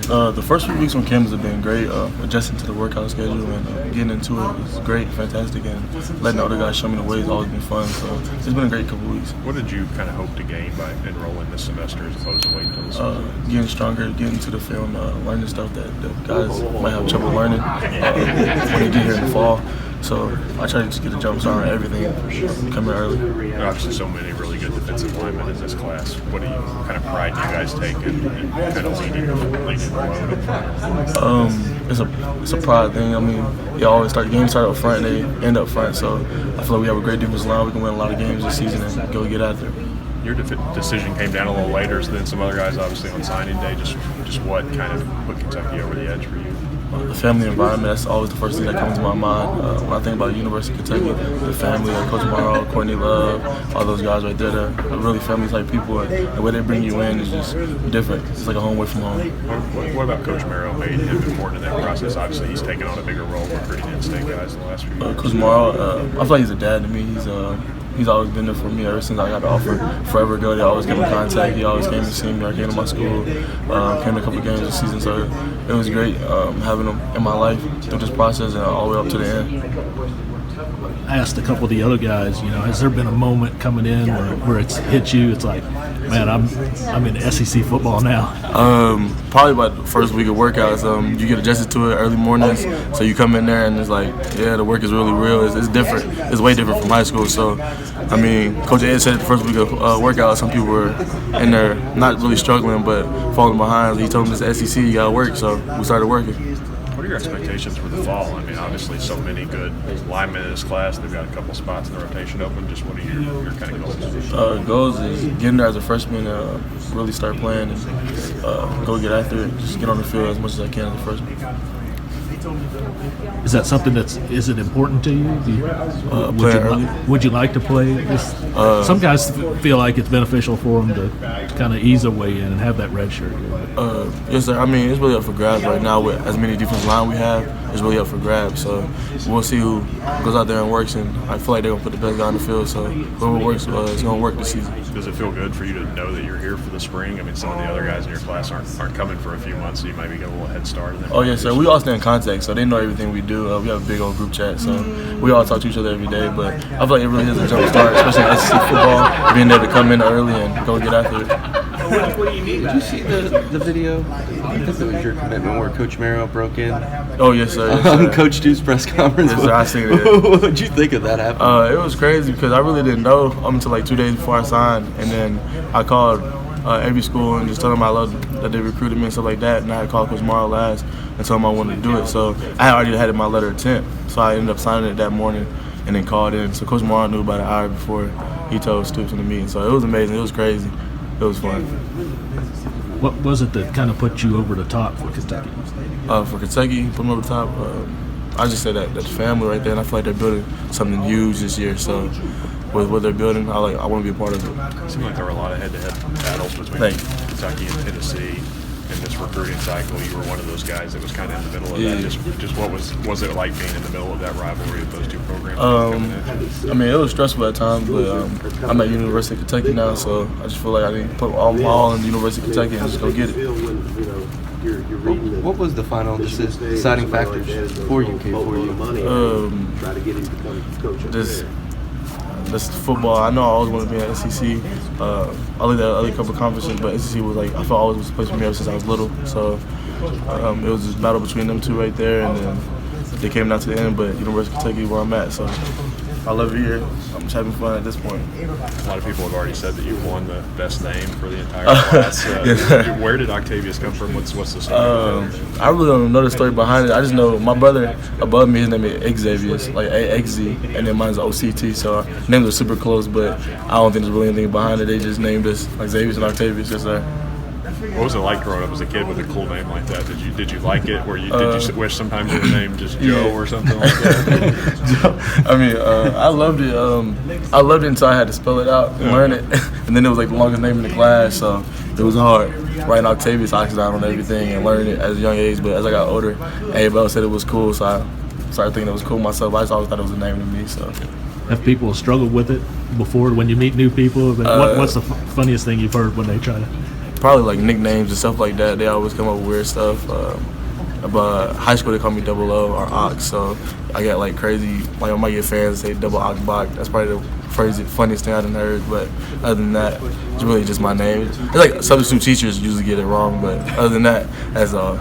The first few weeks on campus have been great. Adjusting to the workout schedule and getting into it was great, fantastic, and letting the other guys show me the way has always been fun. So it's been a great couple of weeks. What did you kind of hope to gain by enrolling this semester as opposed to waiting until the season? Getting stronger, getting to the film, learning stuff that guys might have trouble learning when they get here in the fall. So I try to just get a jump start on everything, coming early. There are obviously so many really good defensive linemen in this class. What kind of pride do you guys take in kind of leading the load up front? It's a pride thing. I mean, you always start games start up front, they end up front. So I feel like we have a great defensive line. We can win a lot of games this season and go get after it. Your decision came down a little later than some other guys, obviously, on signing day. Just what kind of put Kentucky over the edge for you? The family environment, that's always the first thing that comes to my mind. When I think about University of Kentucky, the family, Coach Morrow, Courtney Love, all those guys right there, they're really family-type people, and the way they bring you in is just different. It's like a home away from home. What about Coach Morrow made him important in that process? Obviously, he's taken on a bigger role recruiting in-state guys in the last few years. Coach Morrow, I feel like he's a dad to me. He's always been there for me ever since I got the offer. Forever ago, they always came in contact. He always came to see me. I came to my school, came to a couple games this season. So it was great having him in my life through this process and all the way up to the end. I asked a couple of the other guys, has there been a moment coming in where it's hit you? It's like, man, I'm in SEC football now. Probably about the first week of workouts. You get adjusted to it early mornings, so you come in there and it's like, yeah, the work is really real. It's different. It's way different from high school. So, I mean, Coach Ed said the first week of workouts, some people were in there not really struggling but falling behind. He told them it's the SEC, you got to work. So we started working. What are your expectations for the fall? I mean, obviously, so many good linemen in this class. They've got a couple spots in the rotation open. Just what are your kind of goals? Goals is getting there as a freshman, really start playing and go get after it. Just get on the field as much as I can as a freshman. Is that something is it important to you? Would you like to play this? Some guys feel like it's beneficial for them to kind of ease their way in and have that red shirt. Yes, sir. I mean, it's really up for grabs right now with as many defensive line we have. It's really up for grabs. So we'll see who goes out there and works, and I feel like they're gonna put the best guy on the field. So whoever works is gonna work this season. Does it feel good for you to know that you're here for the spring? I mean, some of the other guys in your class aren't coming for a few months, so you might be getting a little head start. Oh yes, sir. We all stay in contact, so they know everything we do. We have a big old group chat, so we all talk to each other every day. But I feel like it really is a jump start, especially in SEC football, being able to come in early and go get after it. Did you see the video? I think it was your commitment where Coach Morrow broke in. Oh yes, sir. Yes, sir. Coach Dude's press conference. Yes, sir. I seen it. What did you think of that happening? It was crazy because I really didn't know until like 2 days before I signed, and then I called every school and just told them I loved that they recruited me and stuff like that. And I had called Coach Morrow last and told him I wanted to do it. So I had already had it in my letter of intent, so I ended up signing it that morning and then called in. So Coach Morrow knew about an hour before he told Stoops in the meeting. So it was amazing. It was crazy. It was fun. What was it that kind of put you over the top for Kentucky? For Kentucky, put me over the top, I just said that the family right there, and I feel like they're building something huge this year. So with what they're building, I want to be a part of it. It seemed like there were a lot of head-to-head battles between Kentucky and Tennessee in this recruiting cycle. You were one of those guys that was kind of in the middle of that. Just what was it like being in the middle of that rivalry of those two programs? I mean, it was stressful at times, but I'm at University of Kentucky now, so I just feel like I need to put all my all in the University of Kentucky and just go get it. What was the final deciding factors before you came for you? This football. I know I always wanted to be at SEC. I looked at other couple of conferences, but SEC was like I felt always was a place for me ever since I was little. So it was this battle between them two right there, and then they came down to the end. But University of Kentucky, where I'm at, so I love it here. I'm just having fun at this point. A lot of people have already said that you won the best name for the entire class. Where did Octavious come from? What's the story? I really don't know the story behind it. I just know my brother above me, his name is Octavious, like AXZ, and then mine's OCT. So names are super close, but I don't think there's really anything behind it. They just named us like Xavier and Octavius. Yes, sir. What was it like growing up as a kid with a cool name like that? Did you like it? Did you wish sometimes you were named just Joe or something like that? I mean, I loved it. I loved it until I had to spell it out and learn it, and then it was like the longest name in the class, so it was hard writing Octavious Oxendine on everything and learning it at a young age. But as I got older, everybody else said it was cool, so I started thinking it was cool myself. I just always thought it was a name to me. So. Have people struggled with it before when you meet new people? What's the funniest thing you've heard when they try to? probably like nicknames and stuff like that. They always come up with weird stuff. But high school they call me Double O or Ox, so I got like crazy. Like I might get fans say Double Ox Bach. That's probably the funniest thing I've heard. But other than that, it's really just my name. It's like substitute teachers usually get it wrong, but other than that, that's all.